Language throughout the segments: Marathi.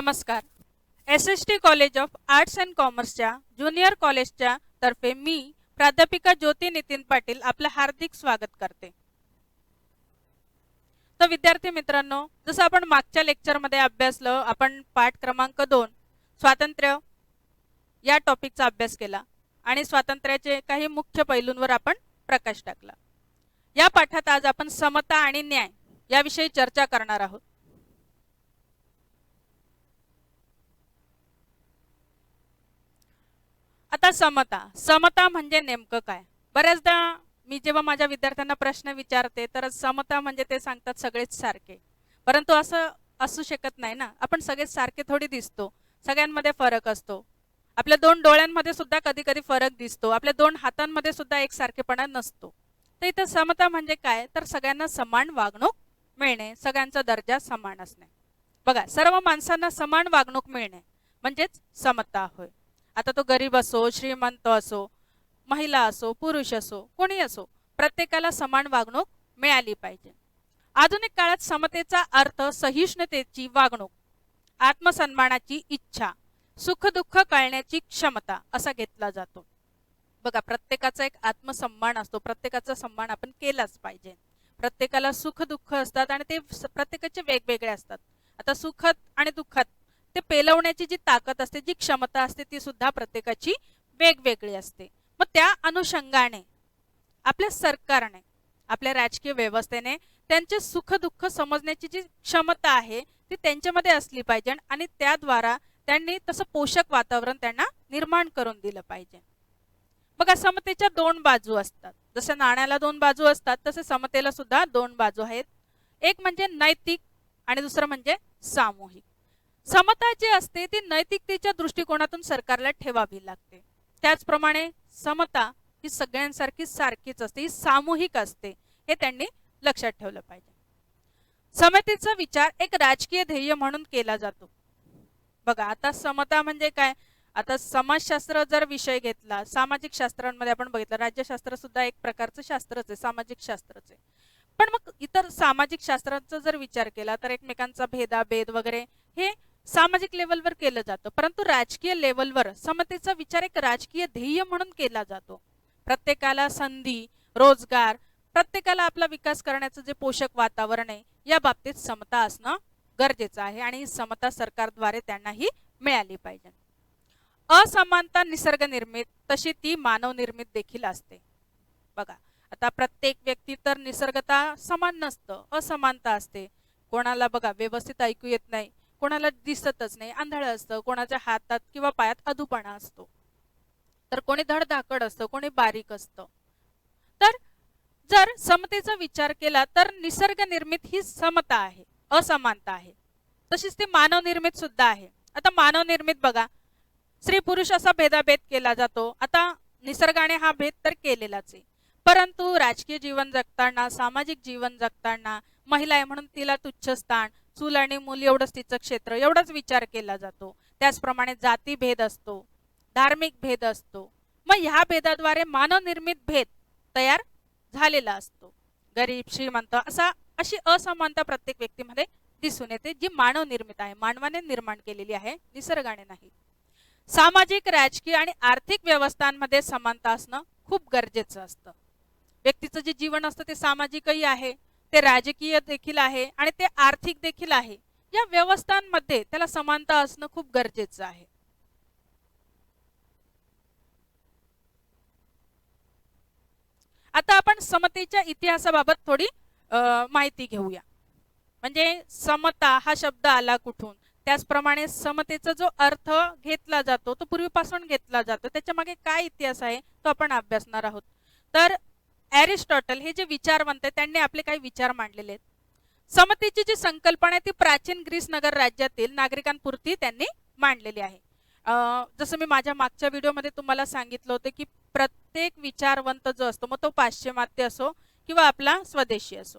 नमस्कार. SST college of arts and कॉमर्सच्या ज्युनियर कॉलेजच्या तर्फे मी प्राध्यापिका ज्योती नितीन पाटील आपलं हार्दिक स्वागत करते. तर विद्यार्थी मित्रांनो, जसं आपण मागच्या लेक्चरमध्ये अभ्यासलं, आपण पाठ क्रमांक 2 स्वातंत्र्य या टॉपिकचा अभ्यास केला आणि स्वातंत्र्याचे काही मुख्य पैलूंवर आपण प्रकाश टाकला. या पाठात आज आपण समता आणि न्याय याविषयी चर्चा करणार आहोत. आता समता म्हणजे नेमकं काय? बऱ्याचदा मी जेव्हा माझ्या विद्यार्थ्यांना प्रश्न विचारते तर समता म्हणजे ते सांगतात सगळेच सारखे, परंतु असं असू शकत नाही ना. आपण सगळेच सारखे थोडी दिसतो, सगळ्यांमध्ये फरक असतो. आपल्या दोन डोळ्यांमध्ये सुद्धा कधी कधी फरक दिसतो, आपल्या दोन हातांमध्ये सुद्धा एकसारखेपणा नसतो. तर इथं समता म्हणजे काय, तर सगळ्यांना समान वागणूक मिळणे, सगळ्यांचा दर्जा समान असणे. बघा, सर्व माणसांना समान वागणूक मिळणे म्हणजेच समता होय. आता तो गरीब असो, श्रीमंत असो, महिला असो, पुरुष असो, कोणी असो, प्रत्येकाला समान वागणूक मिळाली पाहिजे. आधुनिक काळात समतेचा अर्थ सहिष्णुतेची वागणूक, आत्मसन्मानाची इच्छा, सुख दुःख कळण्याची क्षमता असा घेतला जातो. बघा, प्रत्येकाचा एक आत्मसन्मान असतो, प्रत्येकाचा सन्मान आपण केलाच पाहिजे. प्रत्येकाला सुख दुःख असतात आणि ते प्रत्येकाचे वेगवेगळे असतात. आता सुखात आणि दुःखात ते पेलवण्याची जी ताकद असते, जी क्षमता असते, ती सुद्धा प्रत्येकाची वेगवेगळी असते. मग त्या अनुषंगाने आपल्या सरकारने, आपल्या राजकीय व्यवस्थेने त्यांचे सुख दुःख समजण्याची जी क्षमता आहे ती त्यांच्यामध्ये असली पाहिजे आणि त्याद्वारा त्यांनी तसं पोषक वातावरण त्यांना निर्माण करून दिलं पाहिजे. बघा, समतेच्या दोन बाजू असतात. जसं नाण्याला दोन बाजू असतात तसे समतेला सुद्धा दोन बाजू आहेत. एक म्हणजे नैतिक आणि दुसरं म्हणजे सामूहिक. समता जी असते ती नैतिकतेच्या दृष्टिकोनातून सरकारला ठेवावी लागते. त्याचप्रमाणे समता ही सगळ्यांसारखी सारखीच असते, ही सामूहिक असते, हे त्यांनी लक्षात ठेवलं पाहिजे. समतेचा विचार एक राजकीय ध्येय म्हणून केला जातो. बघा, आता समता म्हणजे काय, आता समाजशास्त्र जर विषय घेतला, सामाजिक शास्त्रांमध्ये आपण बघितलं, राज्यशास्त्र सुद्धा एक प्रकारचं शास्त्रच आहे, सामाजिक शास्त्रच आहे. पण मग इतर सामाजिक शास्त्रांचा जर विचार केला तर एकमेकांचा भेदाभेद वगैरे हे सामाजिक लेवलवर केलं जातं, परंतु राजकीय लेवलवर समतेचा विचार एक राजकीय ध्येय म्हणून केला जातो. प्रत्येकाला संधी, रोजगार, प्रत्येकाला आपला विकास करण्याचं जे पोषक वातावरण आहे या बाबतीत समता असणं गरजेचं आहे आणि समता सरकारद्वारे त्यांनाही मिळाली पाहिजे. असमानता निसर्ग निर्मित, तशी ती मानव निर्मित देखील असते. बघा, आता प्रत्येक व्यक्ती तर निसर्गता समान नसतं, असमानता असते. कोणाला बघा व्यवस्थित ऐकू येत नाही, कोणाला दिसतच नाही, आंधळ असतं, कोणाच्या हातात किंवा पायात अधूपणा असतो, तर कोणी धडधाकड असतं, कोणी बारीक असतं. तर जर समतेचा विचार केला तर निसर्ग निर्मित ही समता आहे, असमानता आहे. तशीच ती मानव निर्मित सुद्धा आहे. आता मानव निर्मित बघा, स्त्री पुरुष असा भेदाभेद केला जातो. आता निसर्गाने हा भेद तर केलेलाच आहे, परंतु राजकीय जीवन जगताना, सामाजिक जीवन जगताना महिला आहे म्हणून तिला तुच्छ स्थान, चूल आणि मूल एवढंच तिचं क्षेत्र, एवढाच विचार केला जातो. त्याचप्रमाणे जाती भेद असतो, धार्मिक भेद असतो. मग ह्या भेदाद्वारे मानव निर्मित भेद तयार झालेला असतो. गरीब श्रीमंत अशी असमानता प्रत्येक व्यक्तीमध्ये दिसून येते, जी मानव निर्मित आहे, मानवाने निर्माण केलेली आहे, निसर्गाने नाही. सामाजिक, राजकीय आणि आर्थिक व्यवस्थांमध्ये समानता असणं खूप गरजेचं असतं. व्यक्तीचं जे जीवन असतं ते सामाजिकही आहे, ते राजकीय देखील आहे आणि ते आर्थिक देखील आहे. या व्यवस्थांमध्ये त्याला समानता असणं खूप गरजेचं आहे. आता आपण समतेच्या इतिहासाबाबत थोडी माहिती घेऊया. म्हणजे समता हा शब्द आला कुठून, त्याचप्रमाणे समतेचा जो अर्थ घेतला जातो तो पूर्वीपासून घेतला जातो, त्याच्या मागे काय इतिहास आहे तो आपण अभ्यासणार आहोत. तर एरिस्टॉटल हे जे विचारवंत आहेत त्यांनी आपले काही विचार मांडलेले आहेत. समतेची जी संकल्पना आहे ती प्राचीन ग्रीस नगर राज्यातील नागरिकांपुरती त्यांनी मांडलेली आहे. जसं मी माझ्या मागच्या व्हिडिओमध्ये तुम्हाला सांगितलं होतं की प्रत्येक विचारवंत जो असतो, मग तो पाश्चिमात्य असो किंवा आपला स्वदेशी असो,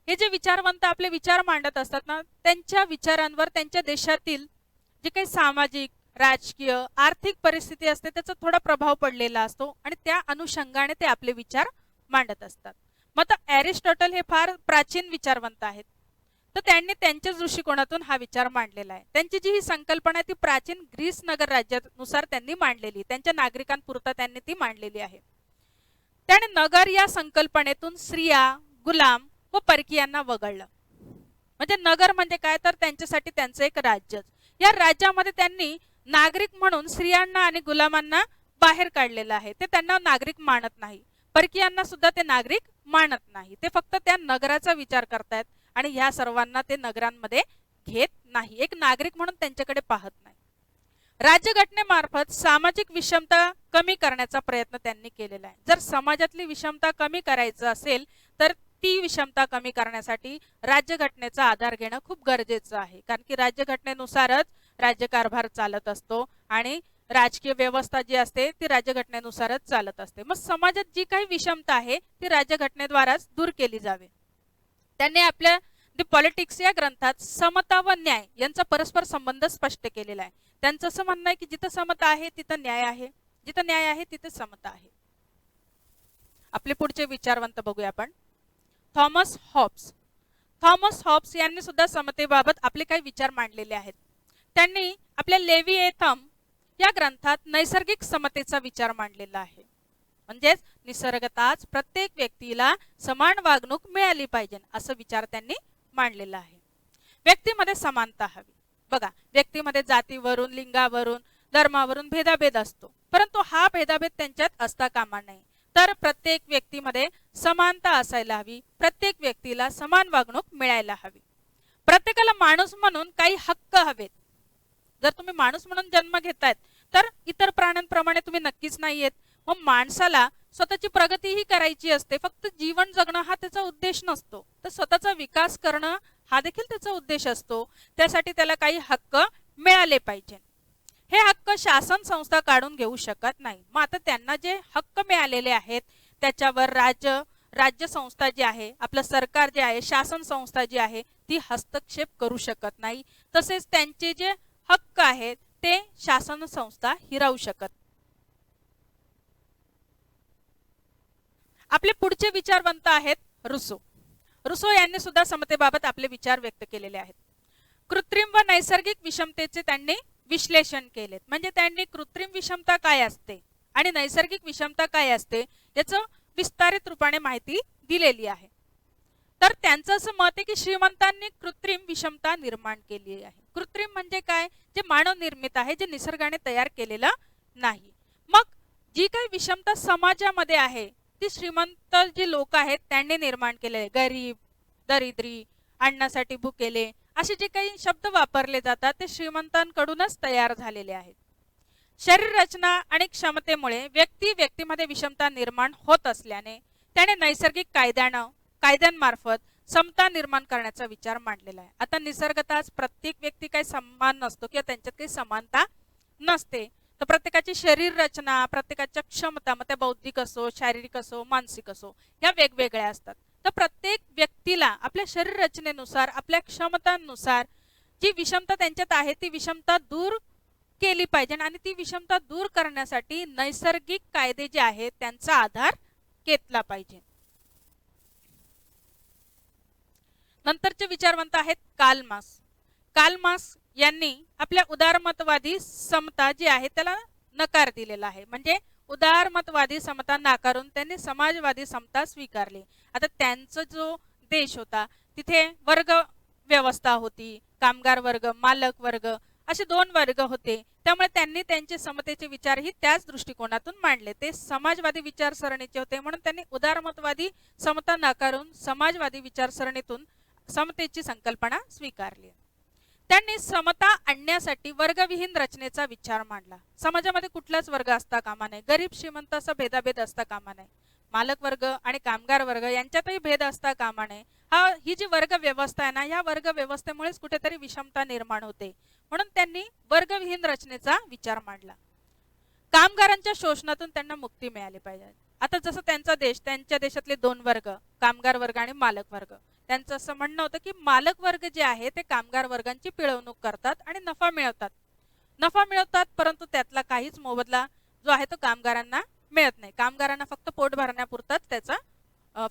हे जे विचारवंत आपले विचार मांडत असतात ना, त्यांच्या विचारांवर त्यांच्या देशातील जे काही सामाजिक, राजकीय, आर्थिक परिस्थिती असते त्याचा थोडा प्रभाव पडलेला असतो आणि त्या अनुषंगाने ते आपले विचार मांडत असतात. मग एरिस्टॉटल हे फार प्राचीन विचारवंत आहेत. तर त्यांनी त्यांच्याच दृष्टिकोनातून हा विचार मांडलेला आहे. त्यांची जी ही संकल्पना आहे ती प्राचीन ग्रीस नगर राज्यानुसार त्यांनी मांडलेली, त्यांच्या नागरिकांपुरता त्यांनी ती मांडलेली आहे. त्याने नगर या संकल्पनेतून स्त्रिया, गुलाम व परकीयांना वगळलं. म्हणजे नगर म्हणजे काय, तर त्यांच्यासाठी त्यांचं एक राज्य. या राज्यामध्ये त्यांनी नागरिक म्हणून स्त्रियांना आणि गुलामांना बाहेर काढलेलं आहे. ते त्यांना नागरिक मानत नाही, परकीयांना सुद्धा ते नागरिक मानत नाही. ते फक्त त्या नगराचा विचार करतायत आणि ह्या सर्वांना ते नगरांमध्ये घेत नाही, एक नागरिक म्हणून त्यांच्याकडे पाहत नाही. राज्यघटनेमार्फत सामाजिक विषमता कमी करण्याचा प्रयत्न त्यांनी केलेला आहे. जर समाजातली विषमता कमी करायचं असेल तर ती विषमता कमी करण्यासाठी राज्यघटनेचा आधार घेणं खूप गरजेचं आहे. कारण की राज्यघटनेनुसारच राज्यकारभार चालत असतो आणि राजकीय व्यवस्था जी असते ती राज्यघटनेनुसारच चालत असते. मग समाजात जी काही विषमता आहे ती राज्यघटनेद्वाराच दूर केली जावे. त्यांनी आपल्या द पॉलिटिक्स या ग्रंथात समता व न्याय यांचा परस्पर संबंध स्पष्ट केलेला आहे. त्यांचं असं म्हणणं आहे की जिथं समता आहे तिथं न्याय आहे, जिथं न्याय आहे तिथं समता आहे. आपले पुढचे विचारवंत बघूया आपण. Thomas Hobbes. थॉमस हॉब्स यांनी सुद्धा समतेबाबत आपले काही विचार मांडलेले आहेत. त्यांनी आपल्या लेविएथम या ग्रंथात नैसर्गिक समतेचा विचार मांडलेला आहे. म्हणजेच निसर्गताच प्रत्येक व्यक्तीला समान वागणूक मिळाली पाहिजे असं विचार त्यांनी मांडलेला आहे. व्यक्तीमध्ये समानता हवी. बघा, व्यक्तीमध्ये जातीवरून, लिंगावरून, धर्मावरून भेदाभेद असतो, परंतु हा भेदाभेद त्यांच्यात असता कामा नये. तर प्रत्येक व्यक्तीमध्ये समानता असायला हवी, प्रत्येक व्यक्तीला समान वागणूक मिळायला हवी. प्रत्येकाला माणूस म्हणून काही हक्क हवेत. जर तुम्ही माणूस म्हणून जन्म घेतायत तर इतर प्राण्यांप्रमाणे तुम्ही नक्कीच नाही आहेत. मग माणसाला स्वतःची प्रगतीही करायची असते, फक्त जीवन जगणं हा त्याचा उद्देश नसतो, तर स्वतःचा विकास करणं हा देखील त्याचा उद्देश असतो. त्यासाठी त्याला काही हक्क मिळाले पाहिजे. हे हक्क शासन संस्था काढून घेऊ शकत नाही. मग आता त्यांना जे हक्क मिळालेले आहेत त्याच्यावर राज्य संस्था जी आहे, आपलं सरकार जे आहे, शासन संस्था जी आहे ती हस्तक्षेप करू शकत नाही. तसेच त्यांचे जे हक्क आहेत ते शासन संस्था हिरावू शकत. आपले पुढचे विचारवंत आहेत रुसो. रुसो यांनी सुद्धा समतेबाबत आपले विचार व्यक्त केलेले आहेत. कृत्रिम व नैसर्गिक विषमतेचे त्यांनी विश्लेषण केलेत. म्हणजे त्यांनी कृत्रिम विषमता काय असते आणि नैसर्गिक विषमता काय असते याचं विस्तारित रूपाने माहिती दिलेली आहे. तर त्यांचं असं मत आहे की श्रीमंतांनी कृत्रिम विषमता निर्माण केली आहे. कृत्रिम म्हणजे काय, जे मानव निर्मित आहे, जे निसर्गाने तयार केलेलं नाही. मग जी काही विषमता समाजामध्ये आहे ती श्रीमंत जी लोक आहेत त्यांनी निर्माण केले. गरीब, दरिद्री, अन्नासाठी भुकेले असे जे काही शब्द वापरले जातात ते श्रीमंतांकडूनच तयार झालेले आहेत. शरीर रचना आणि क्षमतेमुळे व्यक्तीमध्ये विषमता निर्माण होत असल्याने त्याने नैसर्गिक कायद्यांमार्फत समता निर्माण करण्याचा विचार मांडलेला आहे. आता निसर्गतःच प्रत्येक व्यक्ती काही समान नसतो किंवा त्यांच्यात काही समानता नसते. तर प्रत्येकाची शरीर रचना, प्रत्येकाच्या क्षमता, मग त्या बौद्धिक असो, शारीरिक असो, मानसिक असो, या वेगवेगळ्या असतात. तर प्रत्येक व्यक्तीला आपल्या शरीर रचनेनुसार, आपल्या क्षमतांनुसार जी विषमता त्यांच्यात आहे ती विषमता दूर केली पाहिजे आणि ती विषमता दूर करण्यासाठी नैसर्गिक कायदे जे आहेत त्यांचा आधार घेतला पाहिजे. नंतरचे विचारवंत आहेत कार्ल मार्क्स. कार्ल मार्क्स यांनी आपल्या उदारमतवादी समता जी आहे त्याला नकार दिलेला आहे. म्हणजे उदारमतवादी समता नाकारून त्यांनी समाजवादी समता स्वीकारली. आता त्यांचा जो देश होता तिथे वर्ग व्यवस्था होती, कामगार वर्ग, मालक वर्ग असे दोन वर्ग होते. त्यामुळे त्यांनी त्यांचे समतेचे विचारही त्याच दृष्टिकोनातून मांडले. ते समाजवादी विचारसरणीचे होते म्हणून त्यांनी उदारमतवादी समता नाकारून समाजवादी विचारसरणीतून समतेची संकल्पना स्वीकारली. त्यांनी समता आणण्यासाठी वर्गविहीन रचनेचा विचार मांडला. समाजामध्ये कुठलाच वर्ग असता कामा नये, गरीब श्रीमंत असा भेदाभेद असता कामा नये, मालक वर्ग आणि कामगार वर्ग यांच्यातही भेद असता कामा नये. ही जी वर्ग व्यवस्था आहे ना, या वर्ग व्यवस्थेमुळेच कुठेतरी विषमता निर्माण होते. म्हणून त्यांनी वर्गविहीन रचनेचा विचार मांडला. कामगारांच्या शोषणातून त्यांना मुक्ती मिळाली पाहिजे. आता जसं त्यांचा देश, त्यांच्या देशातले दोन वर्ग, कामगार वर्ग आणि मालक वर्ग, त्यांचं असं म्हणणं होतं की मालक वर्ग जे आहे ते कामगार वर्गांची पिळवणूक करतात आणि नफा मिळवतात, परंतु त्यातला काहीच मोबदला जो आहे तो कामगारांना मिळत नाही. कामगारांना फक्त पोट भरण्यापुरताच त्याचा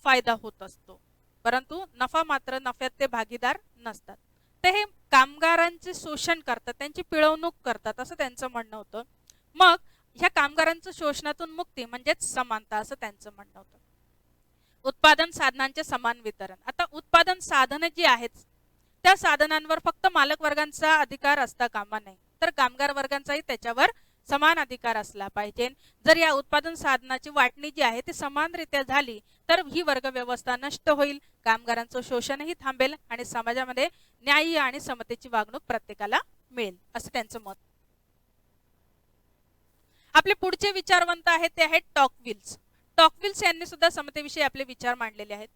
फायदा होत असतो. परंतु नफा मात्र नफ्यात ते भागीदार नसतात. ते हे कामगारांचे शोषण करतात, त्यांची पिळवणूक करतात असं त्यांचं म्हणणं होतं. मग ह्या कामगारांचं शोषणातून मुक्ती म्हणजेच समानता असं त्यांचं म्हणणं होतं. उत्पादन साधनांचे समान वितरण. आता उत्पादन साधनं जी आहेत त्या साधनांवर फक्त मालक वर्गांचा अधिकार असता कामा नये, तर कामगार वर्गांचाही त्याच्यावर समान अधिकार असला पाहिजे. जर या उत्पादन साधनाची वाटणी जी आहे ती समानरित्या झाली तर ही वर्ग व्यवस्था नष्ट होईल, कामगारांचं शोषणही थांबेल आणि समाजामध्ये न्याय्य आणि समतेची वागणूक प्रत्येकाला मिळेल असं त्यांचं मत. आपले पुढचे विचारवंत आहेत ते आहेत टॉकविल्स. टॉकविल्स यांनी सुद्धा समतेविषयी आपले विचार मांडलेले आहेत.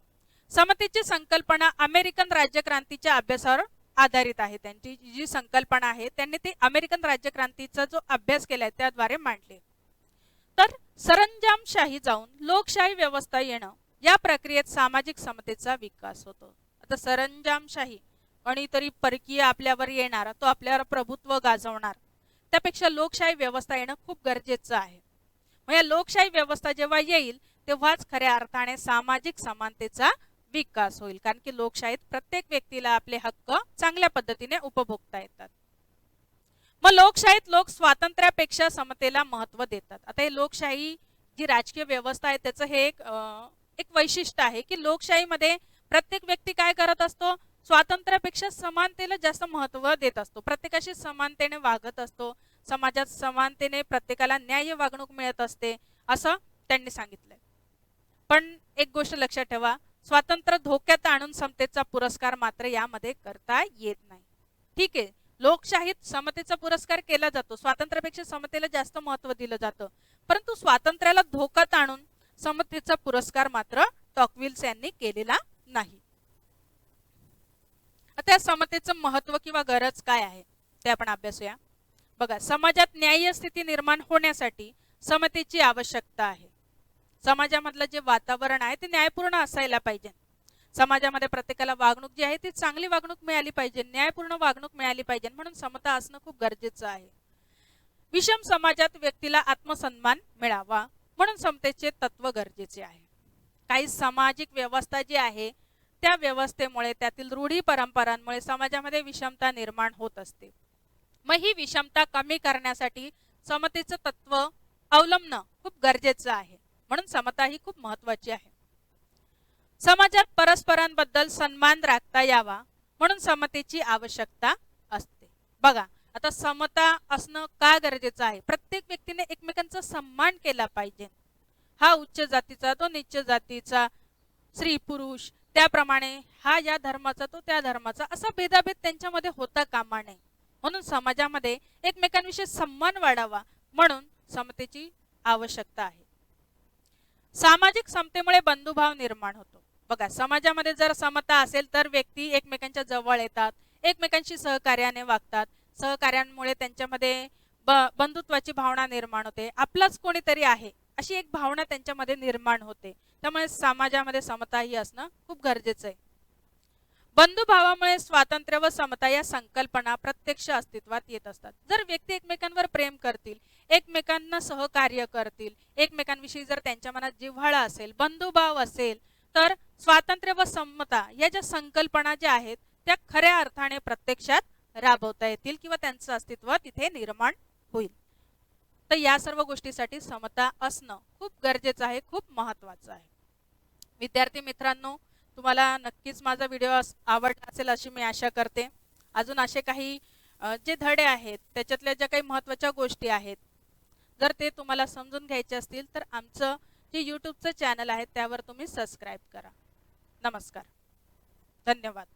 समतेची संकल्पना अमेरिकन राज्यक्रांतीच्या अभ्यासावर आधारित आहे. त्यांची जी संकल्पना आहे त्यांनी ती अमेरिकन राज्यक्रांतीचा जो अभ्यास केलाय त्याद्वारे मांडले. तर सरंजामशाही जाऊन लोकशाही व्यवस्था येणं या प्रक्रियेत सामाजिक समतेचा विकास होतो. आता सरंजामशाही कोणीतरी परकीय आपल्यावर येणार, तो आपल्यावर प्रभुत्व गाजवणार, त्यापेक्षा लोकशाही व्यवस्था येणं खूप गरजेचं आहे. मग या लोकशाही व्यवस्था जेव्हा येईल तेव्हाच खऱ्या अर्थाने सामाजिक समानतेचा विकास होईल, कारण की लोकशाहीत प्रत्येक व्यक्तीला आपले हक्क चांगल्या पद्धतीने उपभोगता येतात. मग लोकशाहीत लोक स्वातंत्र्यापेक्षा समतेला महत्त्व देतात. आता हे लोकशाही जी राजकीय व्यवस्था आहे त्याचं हे एक वैशिष्ट्य आहे की लोकशाहीमध्ये प्रत्येक व्यक्ती काय करत असतो, स्वातंत्र्यापेक्षा समानतेला जास्त महत्त्व देत असतो, प्रत्येकाशी समानतेने वागत असतो, समाजात समानतेने प्रत्येकाला न्याय्य वागणूक मिळत असते असं त्यांनी सांगितलंय. पण एक गोष्ट लक्षात ठेवा, स्वातंत्र्य धोक्यात आणून समतेचा पुरस्कार मात्र यामध्ये करता येत नाही. ठीक आहे, लोकशाहीत समतेचा पुरस्कार केला जातो, स्वातंत्र्यापेक्षा समतेला जास्त महत्त्व दिलं जातं, परंतु स्वातंत्र्याला धोक्यात आणून समतेचा पुरस्कार मात्र टॉकविल्स यांनी केलेला नाही. आता समतेचं महत्त्व किंवा गरज काय आहे ते आपण अभ्यासूया. बघा, समाजात न्याय्य स्थिती निर्माण होण्यासाठी समतेची आवश्यकता आहे. समाजामधलं जे वातावरण आहे ते न्यायपूर्ण असायला पाहिजे. समाजामध्ये प्रत्येकाला वागणूक जी आहे ती चांगली वागणूक मिळाली पाहिजे, न्यायपूर्ण वागणूक मिळाली पाहिजे, म्हणून समता असणं खूप गरजेचं आहे. विषम समाजात व्यक्तीला आत्मसन्मान मिळावा म्हणून समतेचे तत्व गरजेचे आहे. काही सामाजिक व्यवस्था जी आहे त्या व्यवस्थेमुळे, त्यातील रूढी परंपरांमुळे समाजामध्ये विषमता निर्माण होत असते. मग ही विषमता कमी करण्यासाठी समतेचं तत्व अवलंबणं खूप गरजेचं आहे, म्हणून समता ही खूप महत्त्वाची आहे. समाजात परस्परांबद्दल सन्मान राखता यावा म्हणून समतेची आवश्यकता असते. बघा, आता समता असणं का गरजेचं आहे, प्रत्येक व्यक्तीने एकमेकांचा सन्मान केला पाहिजे. हा उच्च जातीचा, तो नीच जातीचा, स्त्री पुरुष त्याप्रमाणे हा या धर्माचा, तो त्या धर्माचा, असा भेदाभेद त्यांच्यामध्ये होता कामा नये. म्हणून समाजामध्ये एकमेकांविषयी सन्मान वाढावा म्हणून समतेची आवश्यकता आहे. सामाजिक समतेमुळे बंधुभाव निर्माण होतो. बघा, समाजामध्ये जर समता असेल तर व्यक्ती एकमेकांच्या जवळ येतात, एकमेकांशी सहकार्याने वागतात, सहकार्यामुळे त्यांच्यामध्ये बंधुत्वाची भावना निर्माण होते, आपलाच कोणीतरी आहे अशी एक भावना त्यांच्यामध्ये निर्माण होते. त्यामुळे समाजामध्ये समता ही असणं खूप गरजेचं आहे. बंधुभावामुळे स्वातंत्र्य व समता या संकल्पना प्रत्यक्ष अस्तित्वात येत असतात. जर व्यक्ती एकमेकांवर प्रेम करतील, एकमेकांना सहकार्य करतील, एकमेकांविषयी जर त्यांच्या मनात जिव्हाळा असेल, बंधुभाव असेल, तर स्वातंत्र्य व समता या ज्या संकल्पना ज्या आहेत त्या खऱ्या अर्थाने प्रत्यक्षात राबवता येतील किंवा त्यांचं अस्तित्व तिथे निर्माण होईल. तर या सर्व गोष्टीसाठी समता असणं खूप गरजेचं आहे, खूप महत्त्वाचं आहे. विद्यार्थी मित्रांनो, तुम्हाला नक्कीच माझा व्हिडिओ आवडला असेल अशी मी आशा करते. अजून असे काही जे धडे आहेत त्याच्यातल्या ज्या काही महत्त्वाच्या गोष्टी आहेत, जर ते तुम्हाला समजून घ्यायचे असतील तर आमचं जे यूट्यूबचं चॅनल आहे त्यावर तुम्ही सबस्क्राईब करा. नमस्कार, धन्यवाद.